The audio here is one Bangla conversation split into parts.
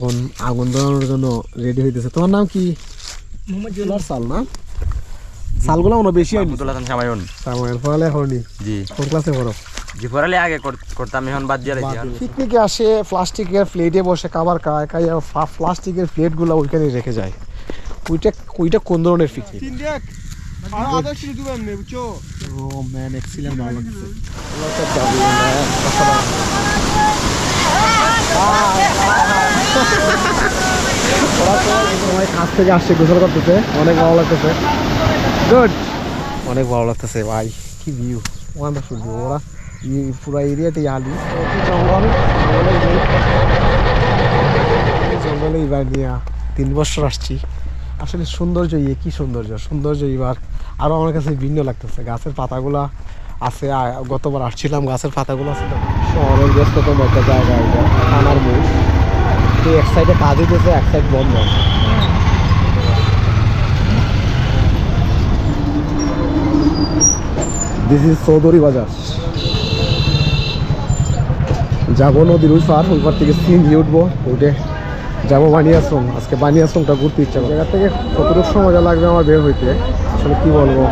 এখন আগুন ধরানোর জন্য রেডি হইতেছে। তোমার নাম কি? মোহাম্মদ জুলার সাল না? সালগুলো মনে বেশি হয়নি। সামায়ন সামায়ন পড়ালে হয়নি। জি কোন ক্লাসে পড়ো? জি পড়ালে আগে করতাম, এখন বাদ দিয়ে রাখি। পিকনিকে আসে প্লাস্টিকের প্লেটে বসে খাবার খায়, খাইয়া প্লাস্টিকের প্লেটগুলো ওইখানে রেখে যায়। ওইটা কোন ধরনের পিকনিক? ও ম্যান, এক্সিলেন্ট, ভালো লাগছে। কাছ থেকে আসছে, গোসল করতেছে, অনেক ভালো লাগতেছে। গুড, অনেক ভালো লাগতেছে ভাই। কি ভিউ, ওয়ান্ডারফুল ভিউ। ওরা পুরো এরিয়াটাই আলি জঙ্গল, জঙ্গলে এবার নিয়ে 3 বছর আসছি। আসলে সৌন্দর্য, কি সৌন্দর্য এবার আরও আমার কাছে ভিন্ন লাগতেছে। গাছের পাতাগুলা আছে, গতবার আসছিলাম, গাছের পাতাগুলো আছে। শহরের ব্যস্ততম একটা জায়গা, এটা থানার মোড়। এক সাইডে কাজ হইতেছে, এক সাইড বন্ধ। দিস ইজ চৌধুরী বাজার। যাবো নদীর ওই পার থেকে সিএনজি উঠবো, উঠে যাবো বানিয়াশ্রম। আজকে বানিয়াশ্রমটা ঘুরতে ইচ্ছা করে। জায়গা থেকে কতটুকু সময় লাগবে আমার বের হইতে, আসলে কি বলবো।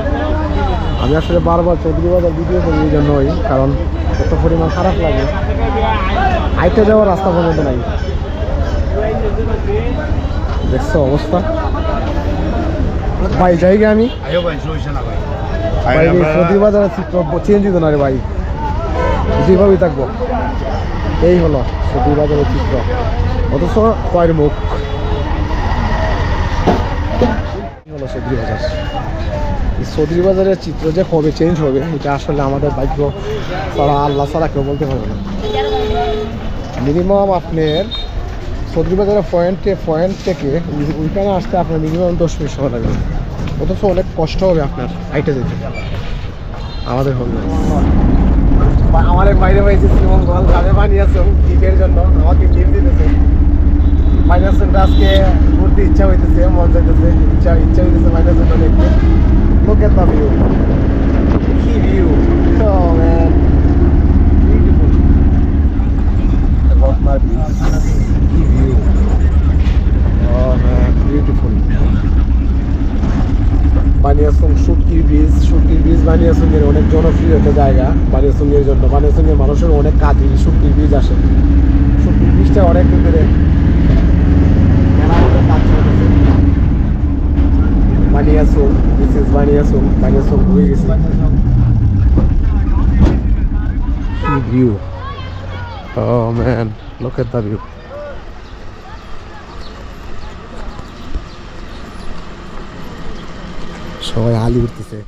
আমি আসলে বারবার চৌধুরী বাজার ভিডিও করি এই জন্যই, কারণ এত পরিমাণ খারাপ লাগে। হাইটে যাওয়ার রাস্তা পর্যন্ত নাই। দেখছো অবস্থা ভাই। জায়গা আমি চৌধুরী বাজারের চিত্র চেঞ্জ হইতো না রে ভাই, যেভাবেই থাকবো। এই হলো চৌধুরী বাজারের চিত্র, অথচ কয়ের মুখ। হলো চৌধুরী বাজার। এই চৌধুরী বাজারের চিত্র যে কবে চেঞ্জ হবে, এটা আসলে আমাদের ভাগ্য ছাড়া, আল্লাহ ছাড়া কেউ বলতে পারবে না। মিনিমাম আপনার চৌধুরী বাজারের পয়েন্ট থেকে ওইখানে আসতে আপনার মিনিমাম 10 মিনিট সময় লাগবে, অথচ অনেক কষ্ট হবে আপনার হাইটে যেতে। আমাদের হবে আমার বাইরে পাইছি শ্রীমঙ্গল যাবে বানিয়েছেন গিফের জন্য, আমাকে গিফট দিতেছে। বানিয়েছেনটা আজকে ঘুরতে ইচ্ছা হইতেছে, মন চাইতেছে, ইচ্ছা হইতেছে বানিয়েছেনটা দেখতে। Look at the view. কি view, oh man, beautiful. About my beach. কি view, oh man, beautiful. Baniachong শুটকির ব্রিজ বানিয়াচংয়ের অনেক জনপ্রিয় একটা জায়গা। বানিয়াচংয়ের জন্য বানিয়াচংয়ের মানুষের অনেক কাজে শুটকির ব্রিজ আসে। শুটকির ব্রিজটা অনেক দিন ধরে বানিয়াচং, দিস ইজ বানিয়াচং হয়ে গেছে। কি view, oh man, look at the view. সবাই আলি উঠতেছে,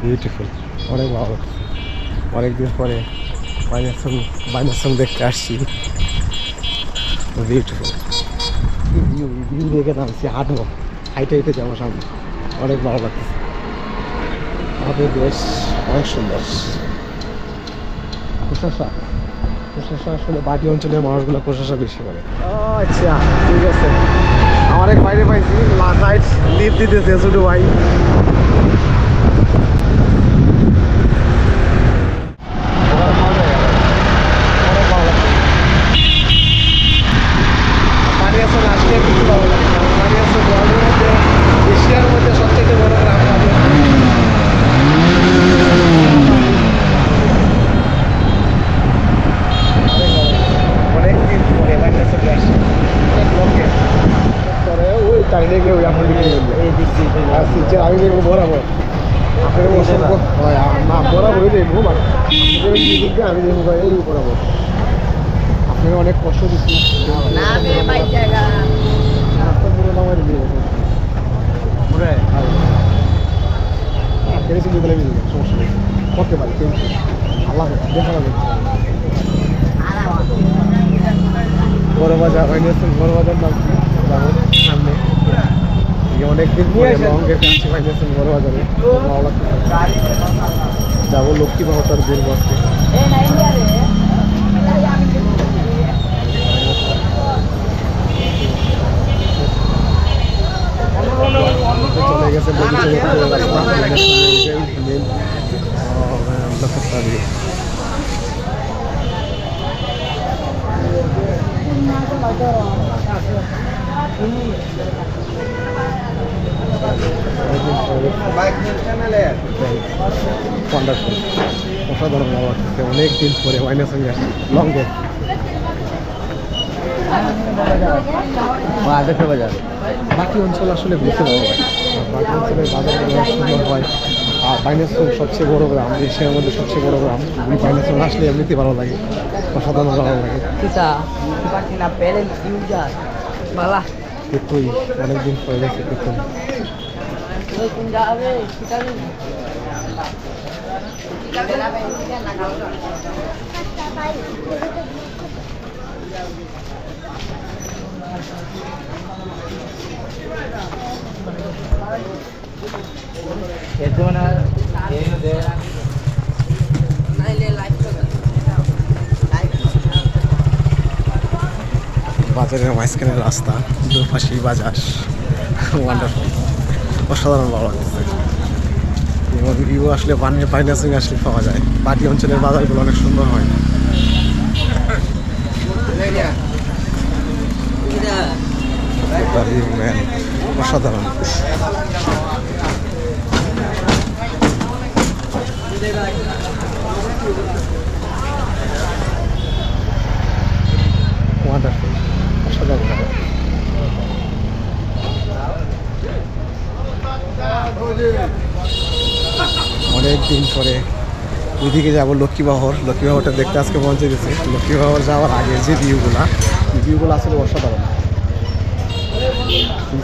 বিউটিফুল, অনেক ভালো। অনেকদিন পরে বানিয়াচং দেখতে আসছি, বিউটিফুল। ভিউ দেখে নামছি, হাঁটবো, হাইটে যাবো সামনে, অনেক ভালো লাগতেছে। আমাদের দেশ অনেক সুন্দর। প্রশাসা আসলে বাকি অঞ্চলের মানুষগুলো প্রশাসা বেশি করে। আচ্ছা ঠিক আছে, আমার এক বাইরে পাইছি, লাইট লিপ দিতেছে ছোট ভাই। এশিয়ার মধ্যে সবচেয়ে বড় গ্রাম অনেকদিন পরে বানিয়াচং আসছে। ওই চারিদিকে ওই আপনার দিকে আমি দেখবো বরাবর, আপনার অসংখ্য না বরাবরই দেখবো, আমি দেখবো এই বরাবর। আপনাকে অনেক কষ্ট দিচ্ছি, সমস্যা নেই, করতে পারি, আল্লাহ দেখা যাবে। বড় বাজার বড় বাজার নাম কি যাবো সামনে, অনেকদিন পরে লঙ্গের কাছে পাইতেছেন বড় বাজারে, ভালো লাগতেছে। যাবো লক্ষ্মী ভাবতার দিন বসতে। চলে গেছে ওয়ান্ডারফুল, অসাধারণ ভালো লাগছে। অনেকদিন পরে ওয়াইনের সঙ্গে আসছি লং ড্রাইভ। বাজার বাকি অঞ্চল আসলে ঘুরতে ভালো লাগে, বাকি অঞ্চলের বাজারগুলো অনেক সুন্দর হয়। আর বাইনাসোল সবচেয়ে বড় গ্রাম, এশিয়ার মধ্যে সবচেয়ে বড় গ্রাম। বাইনাসোল আসলে এমনিতেই ভালো লাগে, অসাধারণ ভালো লাগে। Kita pakai napelin juga. Malah তেতুই অনেকদিন পরে গেছে তেতুই। enggak ave, kita nih. Kita kenapa ini kan nakal. Itu mana? Ini deh. Nah, ini live juga. বাজারের মাঝখানের রাস্তা, দুপাশেই বাজার, ওয়ান্ডারফুল, অসাধারণ ভালো লাগছে। এবং ভিউ আসলে বাইনাসিং আসলে পাওয়া যায়। বাকি অঞ্চলের বাজারগুলো অনেক সুন্দর হয়। ম্যান অসাধারণ। ওয়ান্ডারফুল, অসাধারণ। অনেক দিন পরে ওইদিকে যাবো লক্ষ্মীবাহর। লক্ষ্মীবাহরটা দেখতে আজকে পৌঁছে গেছে। লক্ষ্মীবাহর যাওয়ার আগে যে ভিউগুলো আসলে অসাধারণ।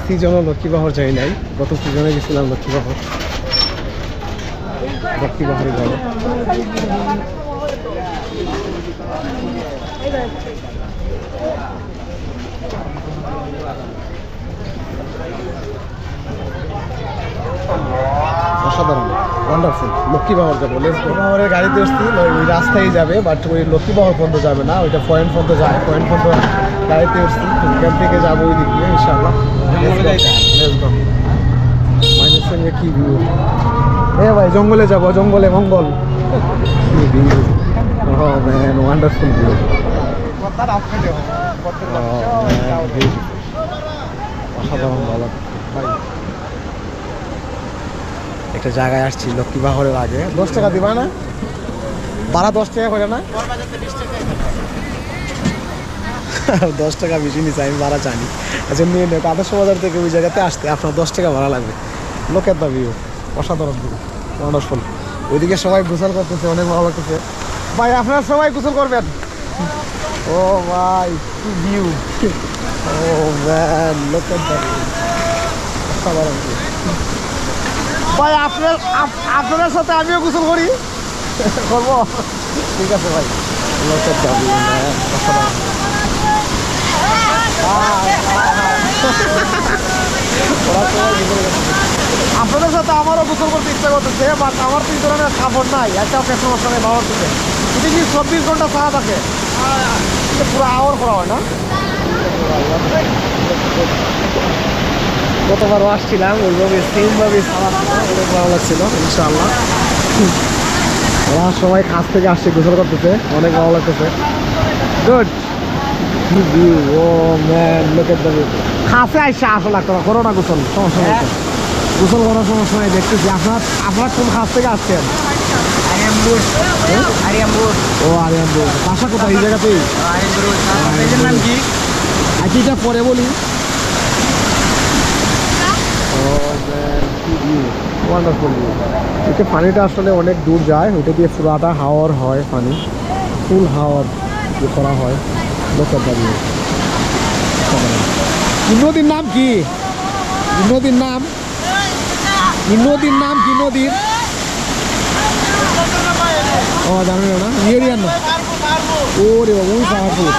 সিজনও লক্ষ্মীবাহর যাই নাই, গত সিজনে গেছিলাম লক্ষ্মীবাহরে যাবো। অসাধারণ, ওয়ান্ডারফুল। লক্ষ্মীবাহর যাবো, লক্ষ্মীবাহরের গাড়িতে আসছি, ওই রাস্তায় যাবে, বাট ওই লক্ষ্মীবাহর পর্যন্ত যাবে না, ওইটা পয়েন্ট পর্যন্ত যায়। পয়েন্ট পর্যন্ত গাড়িতে আসছি, এখান থেকে যাবো ওই দিক দিয়ে ইনশাআল্লাহ। মাইনের সঙ্গে কি ভিউ! এ ভাই জঙ্গলে যাবো, জঙ্গলে মঙ্গল। ওয়ান্ডারফুল ভিউ, অসাধারণ ভালো ভাই। একটা জায়গায় আসছি লক্ষ্মীবাহরের আগে। 10 টাকা দিবা না? ভাড়া 10 টাকা করে না? 10 টাকা বেশি নিচ্ছে, আমি ভাড়া জানি। আচ্ছা নিয়ে নেই, আদর্শ বাজার থেকে ওই জায়গাতে আসতে আপনার 10 টাকা ভাড়া লাগবে। লোকের দা ভিউ, অসাধারণ ভিউ, ওয়ান্ডারফুল। ওইদিকে সবাই গোসল করতেছে, অনেক ভালো লাগতেছে। ভাই আপনারা সবাই গোসল করবেন। ও ভাই কি ভিউ! ও ম্যান, লোকের দা ভিউ, অসাধারণ ভিউ। ভাই আপনাদের সাথে আমিও গোসল করি, করবো? ঠিক আছে ভাই, লোকের দা ভিউ, অসাধারণ। আপনাদের সাথে আমারও গোসল করতে ইচ্ছা করতেছে, বাট আমার তো এই ধরনের কাপড় নাই। একটা সমস্যা নেই, ভালো করতেছে। এটা কি 24 ঘন্টা ছাড়া থাকে? পুরো আওয়ার করা হয় না? গতবারও আসছিলাম ওইভাবে, সেমভাবে অনেক ভালো লাগছিল। ইনশাআল্লাহ ওরা সবাই কাছ থেকে আসছে, গোসল করতেছে, অনেক ভালো লাগতেছে। Good view. ও ম্যান, লোক এট দ্য ভিউ। কাছে আইসা আসা লাগতো না, করো না গোসল, সমস্যা নেই। গোসল করার সমস্যা নেই। দেখতেছি আপনার কোন কাছ থেকে আসছেন? ও আরিয়ামপুর। বাসা কোথায় এই জায়গাতেই? নাম কি? আচ্ছা এটা পরে বলি। Wonderful view. এটা পানিটা আসলে অনেক দূর যায়, ওইটা দিয়ে পুরাটা হাওয়ার হয়, পানি ফুল হাওয়ার দিয়ে করা হয়। লোকের দাবি। নদীর নাম কি? নদীর নাম কি? নদীর ও জানি না, ইয়েরিয়ান না। ওরে বাবু, ওই পাহাড়পুর।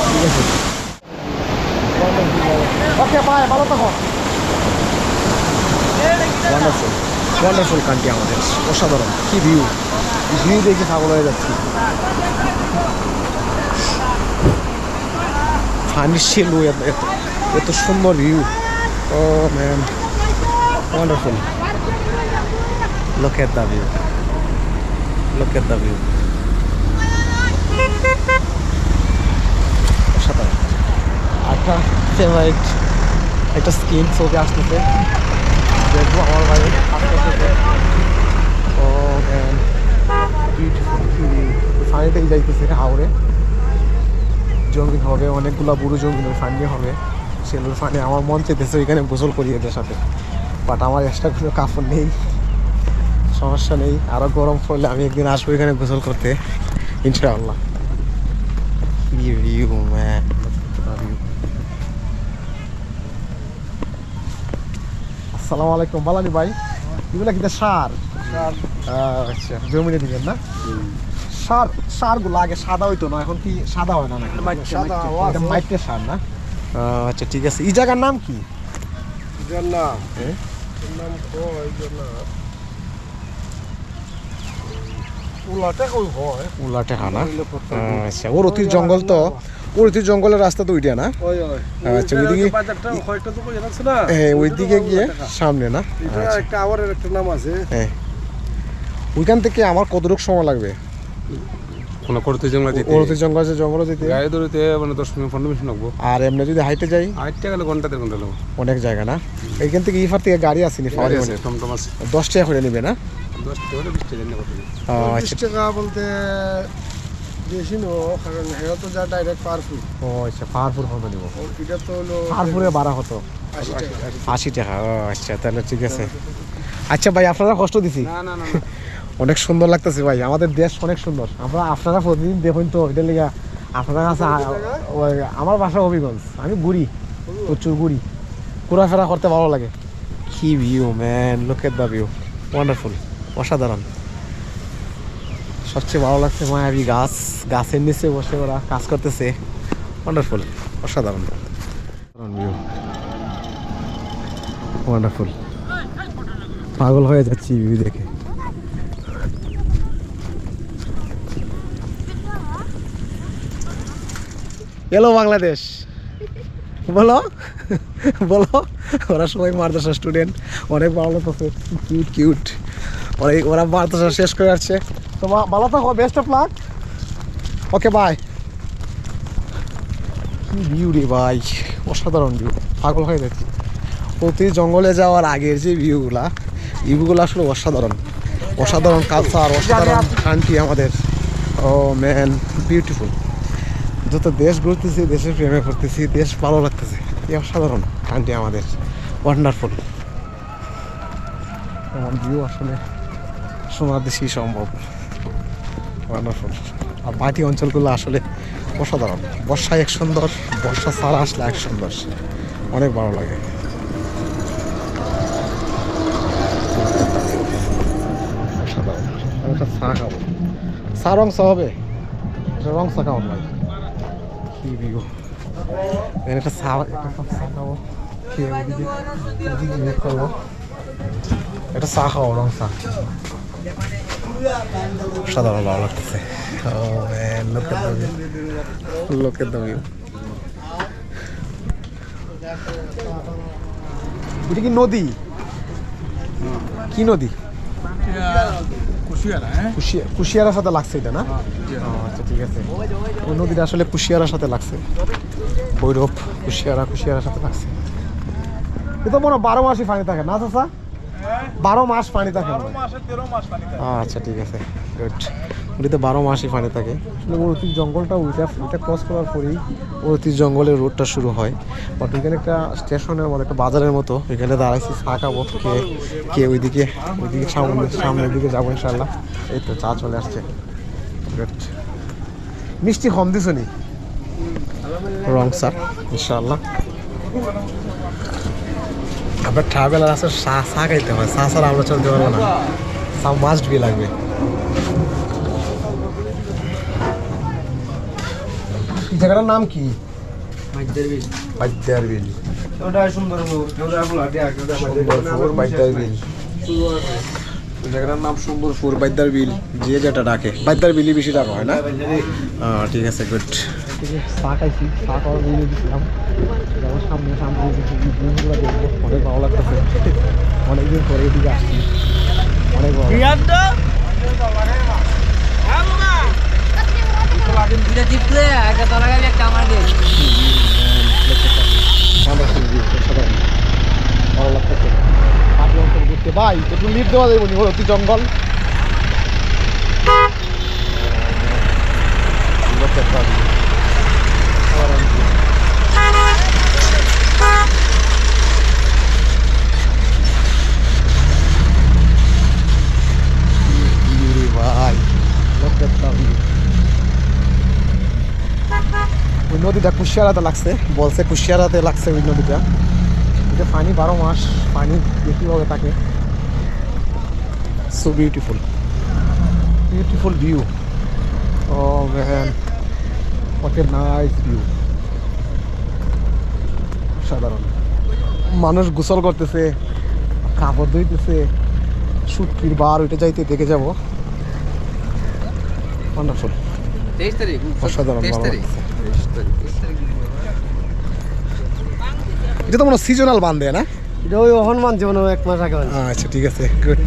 ঠিক আছে, ওকে বাই, ভালো থাকো। ওয়ান্ডারফুল কান্ট্রি আমাদের, অসাধারণ। কি ভিউ! ভিউ দেখে পাগল হয়ে যাচ্ছি। পানির শেলু, এত সুন্দর view. Oh man, wonderful. Look at the view. Look at the view. অসাধারণ। একটা ফেভারিট একটা স্কিন ছবি আসতেছে, দেখবো আমার ভাই আসতেছে। ও ম্যান ফানিতেই যাইতেছে হাওড়ে, জঙ্গিন হবে অনেকগুলা বুড়ো জঙ্গিন ওই ফানি হবে, সেলুর ফানি। আমার মন চেতেছে ওইখানে গোসল করি এদের সাথে, বাট আমার এক্সট্রা কোনো কাপড় নেই, সমস্যা নেই, আরও গরম পড়লে আমি একদিন আসবো এখানে গোসল করতে ইনশাআল্লাহ। ভিউ ম্যান, আসসালামু আলাইকুম বালানি ভাই, এগুলা কিন্তু সার? আচ্ছা জমিনে দিবেন না সার? সারগুলো আগে সাদা হইতো না, এখন কি সাদা হয় না? মাইটের সার না? আচ্ছা ঠিক আছে। এই জায়গার নাম কি? উলাটে হানা। আচ্ছা ওর অতি জঙ্গল তো, ওর অতি জঙ্গলের রাস্তা তো ওইটা না? আচ্ছা ওইদিকে, হ্যাঁ ওইদিকে গিয়ে সামনে না? হ্যাঁ ওইখান থেকে আমার কতটুকু সময় লাগবে? করতে জঙ্গল যেতে, ওরতি জঙ্গল আছে, জঙ্গল যেতে গাড়ি ধরতে মানে 10-15 মিনিট লাগবো। আর এমনি যদি হাইটে যাই? হাইটটা গেলে ঘন্টা 1.5 ঘন্টা লাগবো। অনেক জায়গা না? এইখান থেকে ইফার থেকে গাড়ি আসেনি? গাড়ি আছে, টমটম আছে। 10 টাকা করে নেবে না? 10 টাকা হলে 20 টাকা নেবে। আচ্ছা টাকা বলতে বেশি নো, কারণ হেও তো যা ডাইরেক্ট পাওয়ারফুল। ও আচ্ছা পাহাড়পুর কত নিব? এটা তো হলো পাহাড়পুরে ভাড়া কত? 80 টাকা। 80 টাকা। ও আচ্ছা তাহলে ঠিক আছে। আচ্ছা ভাই আপনারা কষ্ট দিছি? না না না অনেক সুন্দর লাগতেছে ভাই, আমাদের দেশ অনেক সুন্দর। আপনারা প্রতিদিন দেখুন তো, এটার লেগে আপনার কাছে আমার বাসা হবিগঞ্জ, আমি ঘুরি প্রচুর, ঘুরি, ঘোরাফেরা করতে ভালো লাগে। কি view man, look at the view, wonderful, অসাধারণ। সবচেয়ে ভালো লাগছে মায়াবী গাছ, গাছের নিচে বসে ওরা কাজ করতেছে, ওয়ান্ডারফুল, অসাধারণ ভিউ, ওয়ান্ডারফুল। পাগল হয়ে যাচ্ছি ভিউ দেখে। হ্যালো বাংলাদেশ, বলো বলো। ওরা সবাই মাদ্রাসা স্টুডেন্ট, অনেক ভালো লাগতেছে, কিউট কিউট। ওরা মাদ্রাসা শেষ করে আসছে। তো ভালো থাকো, best of luck, okay bye. কি ভিউ রে ভাই, অসাধারণ ভিউ, পাগল হয়ে যাচ্ছি। প্রতি জঙ্গলে যাওয়ার আগের যে ভিউগুলো আসলে অসাধারণ, অসাধারণ কালচার, অসাধারণ কান্ট্রি আমাদের। ও ম্যান বিউটিফুল। যত দেশ ঘুরতেছি, দেশের প্রেমে করতেছি, দেশ ভালো লাগতেছে। এই অসাধারণ কান্ট্রি আমাদের, ওয়ান্ডারফুল। এমন ভিউ আসলে সোনার দেশেই সম্ভব, ওয়ান্ডারফুল। আর বাকি অঞ্চলগুলো আসলে অসাধারণ। বর্ষায় এক সুন্দর, বর্ষা ছাড়া আসলে এক সুন্দর, অনেক ভালো লাগে। অসাধারণ। আমি একটা চা খাবো, চা রং চা হবে, এটা রং চা খাবো ভাই। কি ভিউ, একটা চা, একটা কাপ চা খাবো, খেয়ে ওদিকে করবো, একটা চা খাবো, রং চা, সাধারণ ভালো লাগতেছে। লোকের দামি এটা কি নদী? কি নদী? কুশিয়ারার সাথে লাগছে এটা না? আচ্ছা ঠিক আছে। ওই নদীটা আসলে কুশিয়ারার সাথে লাগছে, ভৈরব কুশিয়ারার সাথে লাগছে। এটা মনে 12 মাসই পানি থাকে না চাচা? 12 মাস পানি থাকে। আচ্ছা ঠিক আছে, গুড। ওটিতে 12 মাসই পানি থাকে। আসলে অতি জঙ্গলটা ওইটা ক্রস করার পরেই অতি জঙ্গলের রোডটা শুরু হয়। বাট ওইখানে একটা স্টেশনের মতো, একটা বাজারের মতো, এখানে দাঁড়াইছি চা খাবো, কে ওইদিকে সামনের দিকে যাবো ইনশাল্লাহ। এই তো চা চলে আসছে, গুড। মিষ্টি কম দিছ নি? রং স্যার ইনশাল্লাহ। আমরা ট্রাভেলার আছে, চা খাইতে হয়, চা ছাড়া আমরা চলতে পারবো না, চা মাস্ট বি লাগবে। জায়গাটার নাম কি? বাইদ্যার বিল। সুন্দরপুর বাইদ্যার বিল। জায়গাটার নাম সুন্দরপুর বাইদ্যার বিল, যে যেটা ডাকে বাইদ্যার বিলই বেশি ডাকা হয় না? ঠিক আছে, গুড। চা খাইছি, চা খাওয়ার বিলে দিচ্ছিলাম, সামনে দেখবো, অনেক ভালো লাগতেছে। অনেকদিন পরে এদিকে আসছি, অনেক ভালো। একটা আমার ভাই একটু লিফট দেওয়া যাবে নি অতি জঙ্গল ভাই ওই নদীটা কুশিয়ারাতে লাগছে বলছে কুশিয়ারাতে লাগছে ওই নদীটা এটা পানি 12 মাস পানি কীভাবে থাকে so beautiful beautiful view oh man what a nice view সাধারণ মানুষ গোসল করতেছে কাপড় ধুইতেছে শুটকির বার ওইটা যাইতে দেখে যাব ওয়ান্ডারফুল 23 তারিখ অসাধারণ 23 ভালো তারিখ লাগছে। এটা তো মনে সিজনাল বান্ধে না এটা ওই হনুমান জীবন 1 মাস আগে আচ্ছা ঠিক আছে গুড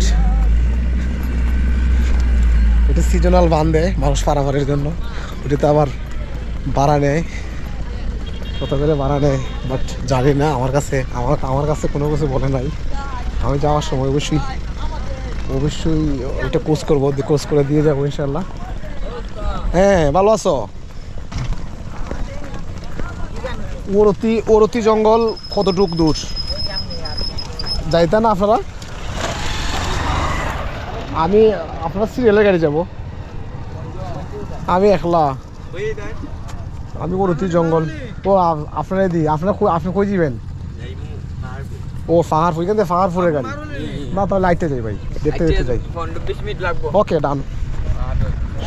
এটা সিজনাল বান্ধে মানুষ পারাপারের জন্য ওটাতে আবার ভাড়া নেয় কত করে ভাড়া নেয় বাট জানি না আমার কাছে কোনো কিছু বলে নাই আমি যাওয়ার সময় অবশ্যই এটা কোর্স করবো কোর্স করে দিয়ে যাবো ইনশাল্লাহ হ্যাঁ ভালো আছো ওরতি জঙ্গল কতটুক দূর যাইতে না আপনারা আমি আপনার সিরিয়ালের গাড়ি যাব আমি একলা আমি ওরতি জঙ্গল ও আপনারা দিই আপনি কই যাবেন ও ফাহারপুর এখান থেকে ফাহারপুরের গাড়ি না তাহলে লাইটে যাই ভাই দেখতে যাই 15-20 মিনিট লাগবে ওকে ডান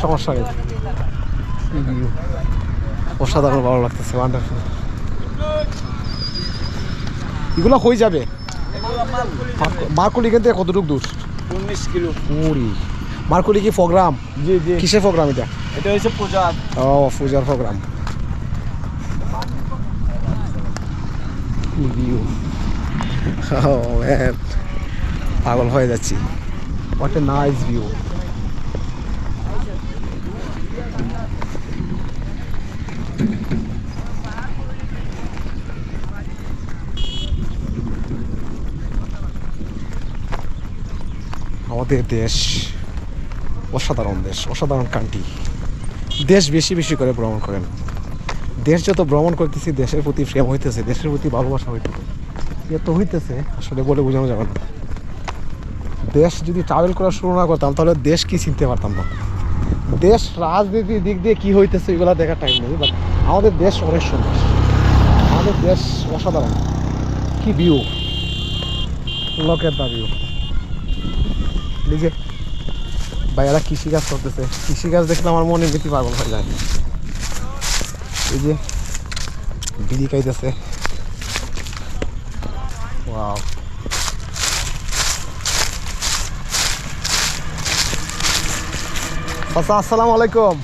সমস্যা নেই অসাধারণ ভালো লাগতেছে ওয়ান্ডারফুল এগুলো কই যাবে মারকুলি এখান থেকে কতটুকু দূর 19 কিলো পুরি মারকুলি কি প্রোগ্রাম জি জি কিসের প্রোগ্রাম এটা এটা হচ্ছে পূজা ও পূজার প্রোগ্রাম পাগল হয়ে যাচ্ছি হোয়াট এ নাইস ভিউ আমাদের দেশ অসাধারণ কান্ট্রি দেশ বেশি বেশি করে ভ্রমণ করেন দেশ যত ভ্রমণ করতেছি দেশের প্রতি প্রেম হইতেছে দেশের প্রতি ভালোবাসা হইতেছে এত হইতেছে আসলে বলে বোঝানো যাবে না দেশ যদি ট্রাভেল করা শুরু না করতাম তাহলে দেশ কি চিনতে পারতাম না দেশ রাজনীতির দিক দিয়ে কি হইতেছে এগুলো দেখার টাইম নেই বাট আমাদের দেশ অনেক সুন্দর আমাদের দেশ অসাধারণ কি ভিউ লোকের দা ভিউ নিজে ভাইয়ারা কৃষিকাজ করতেছে কৃষিকাজ দেখলে আমার মনে বেশি পাগল হয়ে যায় এই যে বিড়ি খাইতেছে ওয়াও আচ্ছা আসসালামু আলাইকুম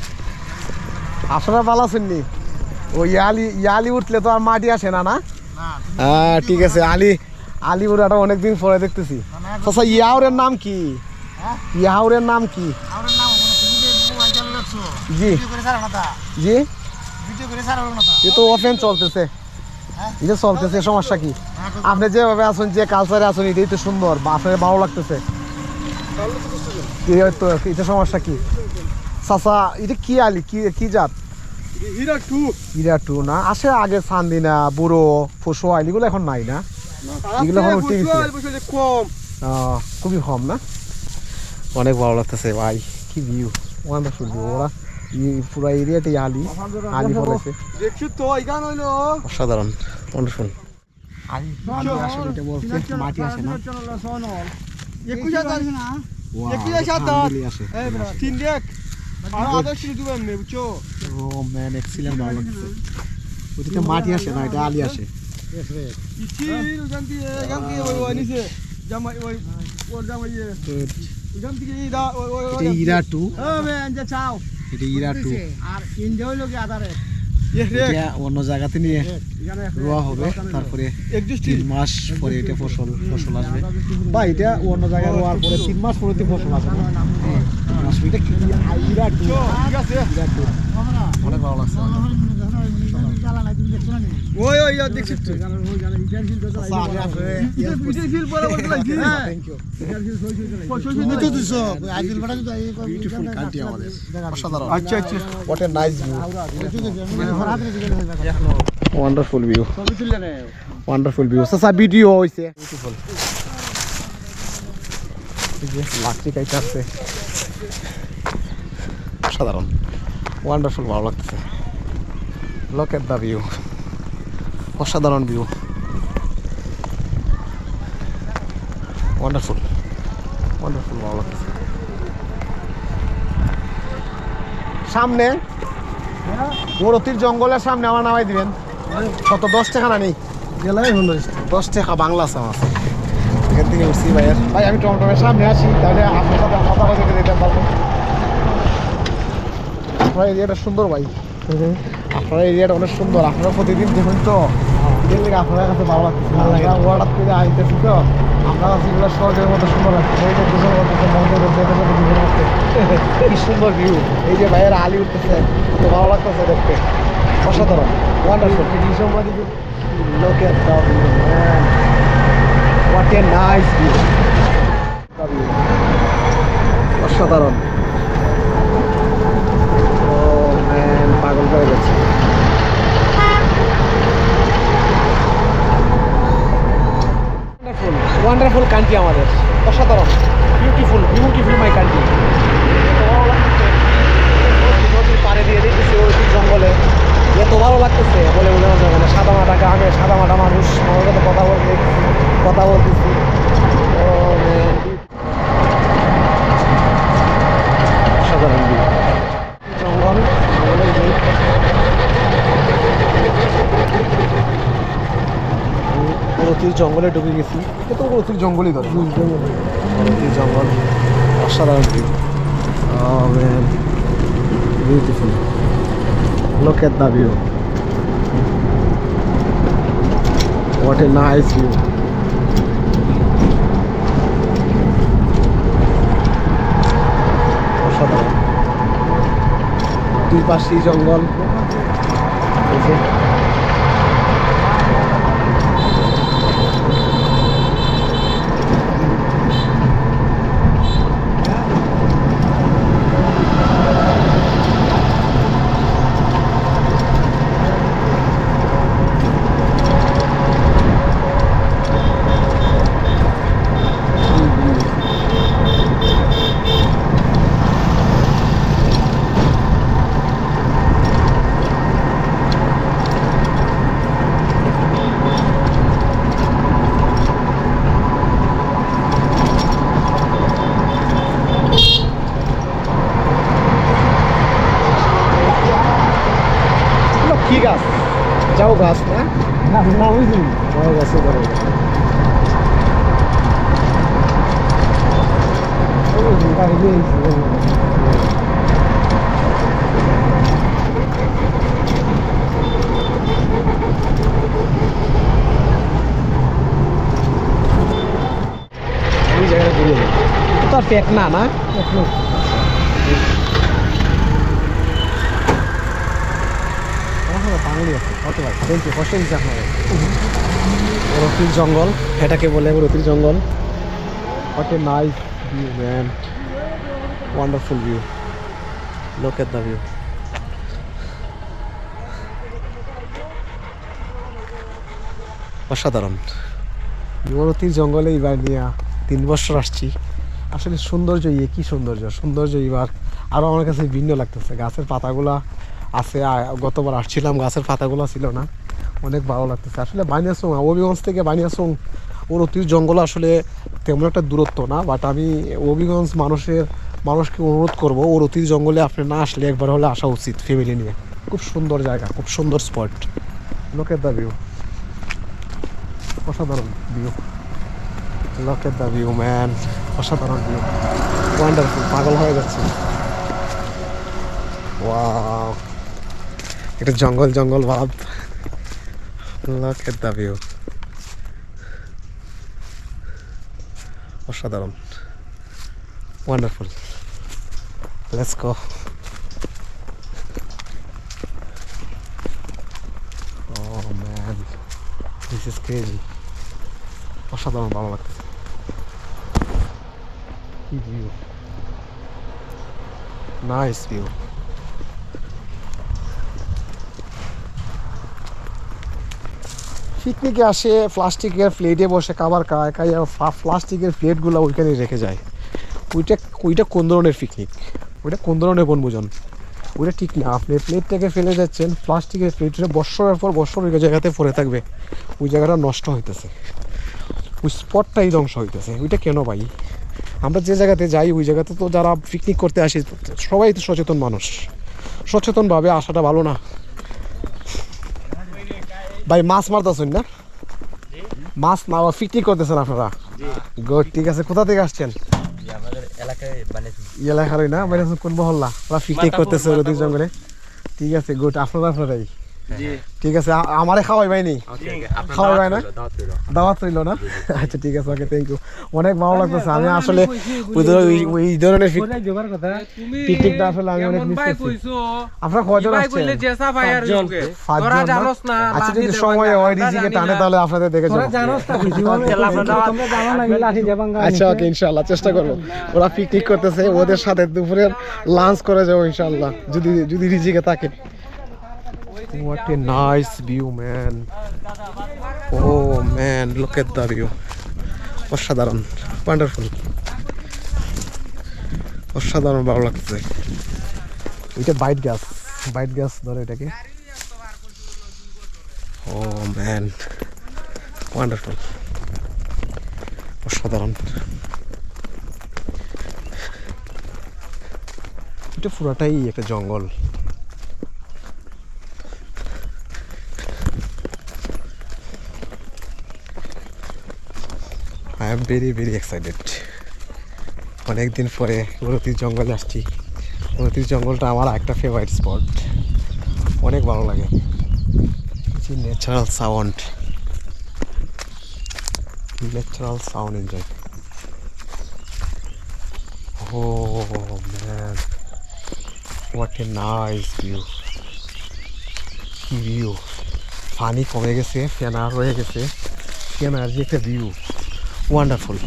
আপনারা ভালো আছেন নি ওই ইয়ালি উঠলে তো আর মাটি আসে না না হ্যাঁ ঠিক আছে আলি উড়াটা অনেকদিন পরে দেখতেছি আচ্ছা ইয়াউরের নাম কি ইয়াউরের নাম কি জি জি এ তো ওপেন চলতেছে এটা চলতেছে সমস্যা কি আপনি যেভাবে আছেন যে কালচারে আছেন এটাই তো সুন্দর আপনার ভালো লাগতেছে তো এটা সমস্যা কি চাচা এটা কি আলি কি জাত হীরা টু না আসে আগে চান্দিনা বুড়ো ফসো আইল এগুলো এখন নাই না এগুলো এখন উঠে গেছে খুবই কম না অনেক ভালো লাগতেছে ভাই কি ভিউ ওয়ান্ডারফুল ভিউ ওরা পুরো এরিয়াটাই আলি ফলেছে অসাধারণ ওয়ান্ডারফুল মাটি আসে না মাটি আসে না এটা আলি আসে হীরা টু এটা হীরা টু অন্য জায়গাতে নিয়ে রোয়া হবে তারপরে 3 মাস পরে এটা ফসল আসবে বা এটা অন্য জায়গায় রোয়ার পরে 3 মাস পরে ফসল আসবে 3 মাস আসলে এটা কি বিরাট view, বিরাট view। অনেক ভালো লাগছে ওই ওই দেখছি তো আচ্ছা, আমি আপনারে help করছি। Thank you. Beautiful country আমাদের, অসাধারণ। আচ্ছা আচ্ছা What a nice view. Wonderful view. Wonderful view. Sasa video হইছে। Beautiful. এই যে লাকড়ি কাইটা আছে। অসাধারণ। Wonderful, ভালো লাগতেছে। Look at the view. অসাধারণ view. Wonderful. Wonderful, ভালো লাগতেছে। সামনে বড়তির জঙ্গলের সামনে আমার নামাই দিবেন। কত 10 টাকা না নেই? গেলাই হলো 10 টাকা বাংলা আছে আমার। এখান থেকে উঠছি ভাইয়ের। ভাই আমি টমটমের সামনে আসি, তাহলে আপনার সাথে কথা বলতে যেতে পারবো। আপনার এরিয়াটা সুন্দর ভাই। আপনার এরিয়াটা অনেক সুন্দর। আপনারা প্রতিদিন দেখুন তো, এর থেকে আপনার কাছে ভালো লাগতেছে। আমরা হঠাৎ করে আইতেছি তো, আমরা কাছে এগুলো স্বর্গের মতো সুন্দর লাগছে। এই যে দুজন বলতেছে মন্দিরের ভেতরে দুজন আছে, কি সুন্দর ভিউ। এই যে ভাইয়ের আলি উঠতেছে, কত ভালো লাগতেছে দেখতে, অসাধারণ। Wonderful. Look at the view, man. What a nice view. The view. অসাধারণ। Oh man, পাগল করে গেছে। Wonderful country আমাদের, অসাধারণ। Beautiful, beautiful my country. নদীর পাড়ে দিয়ে দেখতেছি ওই জঙ্গলে, এত ভালো লাগতেছে বলে বোঝানো যাবে না। সাদা মাটা গ্রামে সাদা মাটা মানুষ, আমার সাথে কথা বলতেছি। অসাধারণ view। জঙ্গল, জঙ্গলের view। প্রতির জঙ্গলে ঢুকে গেছি, এত প্রতির জঙ্গলই ধরে প্রতির জঙ্গল, অসাধারণ view। Oh man, beautiful. Look at the view. What a nice view. অসাধারণ। দুই পাশেই জঙ্গল। এই যে কি গাছ? যাও গাছ না? না বুঝলি, যাও গাছে ধরে। এই জায়গাটা ঘুরে তো আর পেক না না বাঙালি আছে কত ভাই। থ্যাংক ইউ, কষ্ট দিচ্ছে আপনাদের। রতির জঙ্গল, এটাকে বলে রতির জঙ্গল। What a nice view man, wonderful view. Look at the view. অসাধারণ। রতির জঙ্গলে এবার নিয়ে 3 বছর আসছি। আসলে সৌন্দর্য কি সৌন্দর্য এবার আরও আমার কাছে ভিন্ন লাগতেছে। গাছের পাতাগুলা আছে, গতবার আসছিলাম গাছের পাতাগুলো ছিল না, অনেক ভালো লাগতেছে। আসলে বানিয়াসং, হবিগঞ্জ থেকে বানিয়াসং ও রতির জঙ্গল আসলে তেমন একটা দূরত্ব না, বাট আমি হবিগঞ্জ মানুষকে অনুরোধ করবো ও রতির জঙ্গলে আপনি না আসলে একবার হলে আসা উচিত ফ্যামিলি নিয়ে। খুব সুন্দর জায়গা, খুব সুন্দর spot. Look at the view, অসাধারণ view. Look at the view man, অসাধারণ ভিউ, ওয়ান্ডারফুল। পাগল হয়ে যাচ্ছে। ওয়াও, এটা জঙ্গল ভাব। Look at the view. অসাধারণ, wonderful. Let's go. Oh man, this is crazy. অসাধারণ ভালো লাগতেছে। কি ভিউ, নাইস ভিউ। পিকনিকে আসে, প্লাস্টিকের প্লেটে বসে খাবার খায়, খাইয়া প্লাস্টিকের প্লেটগুলো ওইখানে রেখে যায়। ওইটা কোন ধরনের পিকনিক, ওইটা কোন ধরনের বনভোজন? ওইটা ঠিক না। আপনি প্লেটটাকে ফেলে যাচ্ছেন, প্লাস্টিকের প্লেটটা বৎসরের পর বৎসর ওই জায়গাতে পড়ে থাকবে, ওই জায়গাটা নষ্ট হইতেছে, ওই স্পটটাই ধ্বংস হইতেছে। ওইটা কেন ভাই? আমরা যে জায়গাতে যাই ওই জায়গাতে তো যারা পিকনিক করতে আসি সবাই তো সচেতন মানুষ, সচেতনভাবে আসাটা ভালো না ভাই? মাছ মারতেছেন না? মাছ না পিকনিক করতেছেন আপনারা? গুড, ঠিক আছে। কোথা থেকে আসছেন? এলাকারই না, মানে কোন মহল্লা? ওরা পিকনিক করতেছে নদীর জঙ্গলে। ঠিক আছে, গুড। আপনারাই ঠিক আছে। আমারে খাওয়াই ভাই নি? খাওয়াই ভাই না? দাওয়াত রইল না? আচ্ছা ঠিক আছে, ওকে, থ্যাংক ইউ। অনেক ভালো লাগতেছে। আমি আসলে ওই ধরনের পিকনিকটা আসলে আমি অনেক মিস করছি। আপনারা কয়জন আসছেন? 5 জন। আচ্ছা যদি সময় হয় রিজিকে টানে তাহলে আপনাদের দেখে যাবো। আচ্ছা ওকে, ইনশাআল্লাহ চেষ্টা করবো। ওরা পিকনিক করতেছে, ওদের সাথে দুপুরের লাঞ্চ করে যাবো ইনশাআল্লাহ, যদি রিজিকে থাকে। What a nice view, man. Oh man, look at the view. অসাধারণ, ওয়ান্ডারফুল, অসাধারণ ভালো লাগছে। ওইটা বাইট গাছ ধরে এটাকে। Oh man, ওয়ান্ডারফুল, অসাধারণ। এটা পুরাটাই একটা জঙ্গল। I am very very excited. অনেকদিন পরে উরতির জঙ্গলে আসছি। উরতির জঙ্গলটা আমার একটা ফেভারিট স্পট, অনেক ভালো লাগে। Natural sound enjoy. Oh man, what a nice view. কি ভিউ! পানি কমে গেছে, ফেনা রয়ে গেছে, ফেনার যে একটা ভিউ, ওয়ান্ডারফুল।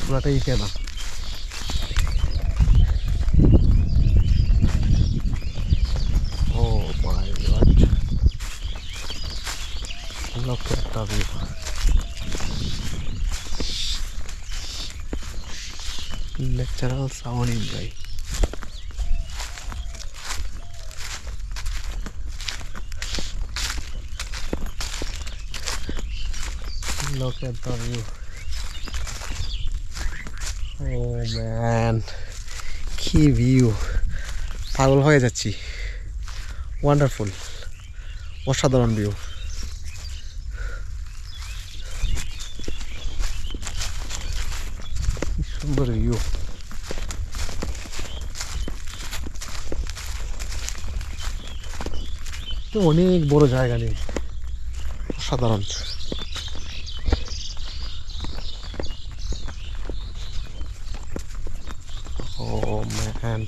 পুরাটাই ফেনা। Oh my god, look at the view. Natural sound enjoy. Look at the view. Oh man, কি ভিউ! পাগল হয়ে যাচ্ছি। ওয়ান্ডারফুল, অসাধারণ ভিউ। কি সুন্দর ভিউ। তো অনেক বড় জায়গা নেই, অসাধারণ। Oh man,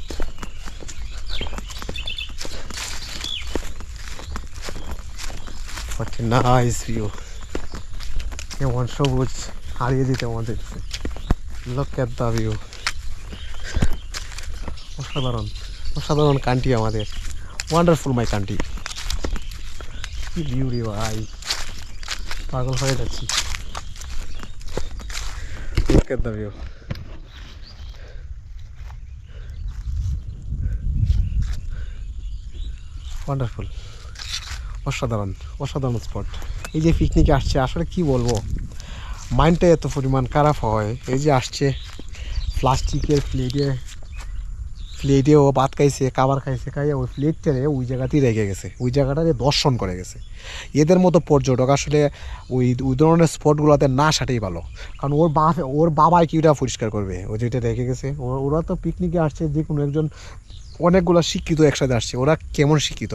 what a nice view. কেমন সবুজ, হারিয়ে যেতে মন চাইছে। Look at the view. অসাধারণ, অসাধারণ কান্ট্রি আমাদের। Wonderful my country. কি ভিউ রে ভাই, পাগল হয়ে যাচ্ছি। Look at the view. Wonderful, অসাধারণ, অসাধারণ স্পট। এই যে পিকনিকে আসছে, আসলে কি বলবো, মাইন্ডটা এত পরিমাণ খারাপ হয়। এই যে আসছে প্লাস্টিকের প্লেটে ও ভাত খাইছে, খাবার খাইছে, খাইয়া ওই প্লেটটারে ওই জায়গাতেই রেখে গেছে, ওই জায়গাটারে দর্শন করে গেছে। এদের মতো পর্যটক আসলে ওই ধরনের স্পটগুলোতে না সাটেই ভালো। কারণ ওর বাবাই কি ওটা পরিষ্কার করবে? ও যেটা রেখে গেছে। ওরা তো পিকনিকে আসছে, যে কোনো একজন, অনেকগুলো শিক্ষিত একসাথে আসছে। ওরা কেমন শিক্ষিত?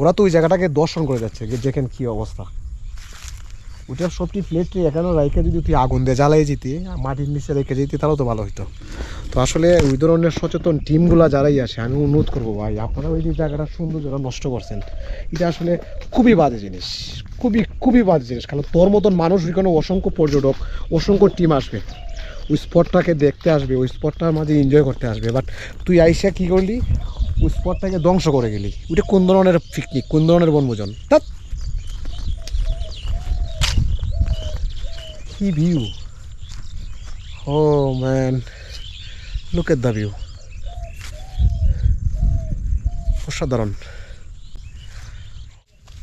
ওরা তো ওই জায়গাটাকে দর্শন করে যাচ্ছে, দেখেন কী অবস্থা। ওটা সবটি প্লেট এখানেও রেখে যদি তুই আগুন দিয়ে জ্বালাই যেতে, মাটির নিচে রেখে যেতে, তাহলে তো ভালো হতো। তো আসলে ওই ধরনের সচেতন টিমগুলো যারাই আছে আমি অনুরোধ করবো ভাই আপনারা ওই যে জায়গাটা সৌন্দর্যটা নষ্ট করছেন, এটা আসলে খুবই বাজে জিনিস, খুবই খুবই বাজে জিনিস। কারণ তোর মতন মানুষ ওইখানে অসংখ্য পর্যটক, অসংখ্য টিম আসবে, ওই স্পটটাকে দেখতে আসবে, ওই স্পটটার মাঝে এনজয় করতে আসবে। বাট তুই আইসা কী করলি, ওই স্পটটাকে ধ্বংস করে গেলি। ওইটা কোন ধরনের পিকনিক, কোন ধরনের বনভোজন? ধ্যাৎ। কি view! Oh man, look at the view. অসাধারণ।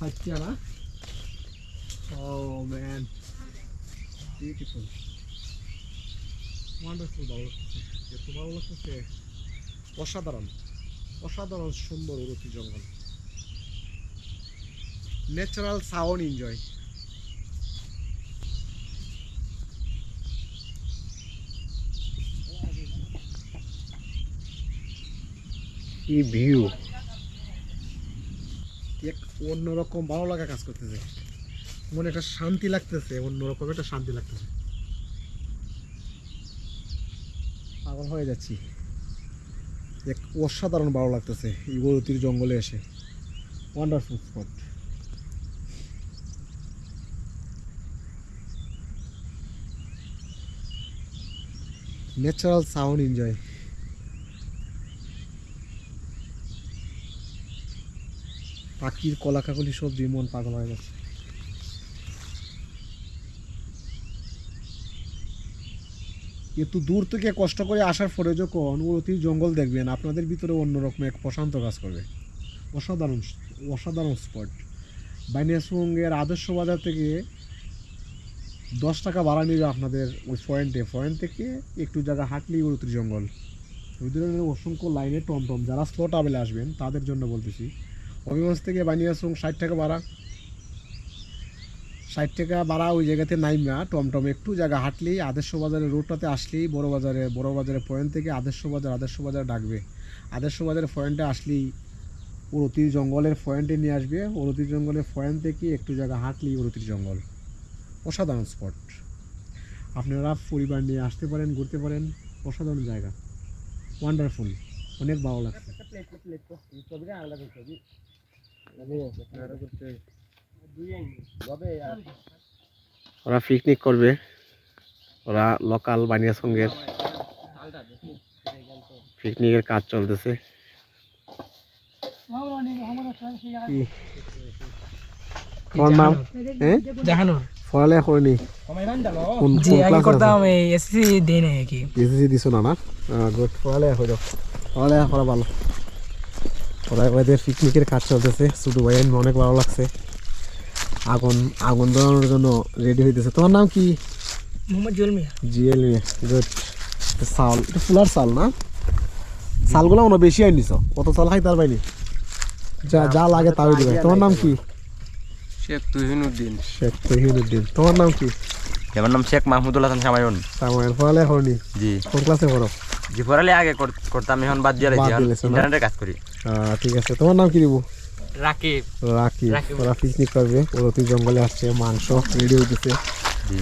আচ্ছা না? Oh man, beautiful, wonderful, ভালো লাগছে, এত ভালো লাগছে, অসাধারণ, অসাধারণ সুন্দর উরুতি জঙ্গল, ন্যাচারাল সাউন্ড এনজয়। কি ভিউ! এক অন্যরকম ভালো লাগা কাজ করতেছে, মনে একটা শান্তি লাগতেছে, অন্যরকম একটা শান্তি লাগতেছে, পাগল হয়ে যাচ্ছি। এক অসাধারণ ভালো লাগতেছে এই গরুতির জঙ্গলে এসে, wonderful spot. Natural sound enjoy. পাখির কলাকাকলি সব দিয়ে মন পাগল হয়ে যাচ্ছে। একটু দূর থেকে কষ্ট করে আসার পরে যখন অতির জঙ্গল দেখবেন আপনাদের ভিতরে অন্যরকম এক প্রশান্ত কাজ করবে। অসাধারণ, অসাধারণ স্পট। বানিয়াচংয়ের আদর্শ বাজার থেকে 10 টাকা ভাড়া নেবে আপনাদের ওই পয়েন্ট থেকে একটু জায়গা হাঁটলেই অতির জঙ্গল। ওই ধরনের অসংখ্য লাইনে টমটম যারা স্পট আবেলে আসবেন তাদের জন্য বলতেছি। হবিগঞ্জ থেকে বানিয়াচং 60 টাকা ভাড়া, 60 টাকা ভাড়া। ওই জায়গাতে নাইমা টমটম একটু জায়গা হাঁটলেই আদর্শ বাজারের রোডটাতে আসলেই বড় বাজারের পয়েন্ট থেকে আদর্শ বাজার ডাকবে। আদর্শ বাজারের পয়েন্টে আসলেই অতির জঙ্গলের পয়েন্টে নিয়ে আসবে। অতির জঙ্গলের পয়েন্ট থেকে একটু জায়গা হাঁটলেই অতির জঙ্গল। অসাধারণ স্পট, আপনারা পরিবার নিয়ে আসতে পারেন, ঘুরতে পারেন। অসাধারণ জায়গা, ওয়ান্ডারফুল, অনেক ভালো লাগছে। ওরা পিকনিক করবে, ওরা লোকাল বানিয়াচংয়ের পিকনিকের কাজ চলতেছে। তোমার নাম? পড়ালেখা করিনি? এসএসসি দিছো না? গুড, পড়ালেখা করো, পড়ালেখা করা ভালো। ওরা ওদের পিকনিকের কাজ চলতেছে। ছোটো ভাই অনেক ভালো লাগছে। আগুন ধরানোর জন্য রেডি হইতেছে। তোমার নাম কি? মোহাম্মদ জুয়েল মিয়া। জুয়েল মিয়া, গুড। চাল, এটা ফুলার চাল না? চালগুলো মনে বেশি আই নিছ, কত চাল খাই তার বাইনি, যা লাগে তাই দিবে। তোমার নাম কি? শেখ তুহিনুদ্দিন। শেখ তুহিনুদ্দিন। তোমার নাম কি? আমার নাম শেখ মাহমুদুল হাসান সামায়ন। সামায়ন। পড়ালেখা করনি? জি। কোন ক্লাসে পড়ো? জি, পড়ালে আগে করতাম, এখন বাদ দিয়ে ইন্টারনেটে কাজ করি। ঠিক আছে। তোমার নাম কি দিব? রাকিব। ওরা পিকনিক করবে, অতি জঙ্গলে আসছে, মাংস রেডি হইতেছে,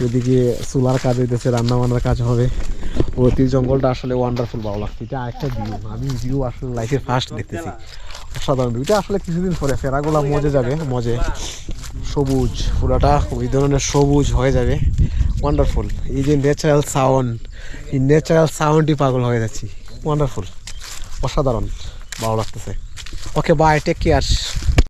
ওদিকে চুলার কাজ হইতেছে, রান্না বান্নার কাজ হবে। অতি জঙ্গলটা আসলে ওয়ান্ডারফুল, ভালো লাগছে। এটা আরেকটা ভিউ, আমি ভিউ আসলে লাইফে ফার্স্ট দেখতেছি। অসাধারণ ভিউ। এটা আসলে কিছুদিন পরে ফেরাগুলা মজে যাবে, সবুজ পুরাটা ওই ধরনের সবুজ হয়ে যাবে, ওয়ান্ডারফুল। এই যে ন্যাচারাল সাউন্ড, এই ন্যাচারাল সাউন্ডই পাগল হয়ে যাচ্ছি, ওয়ান্ডারফুল, অসাধারণ ভালো লাগতেছে। Okay bye, take care.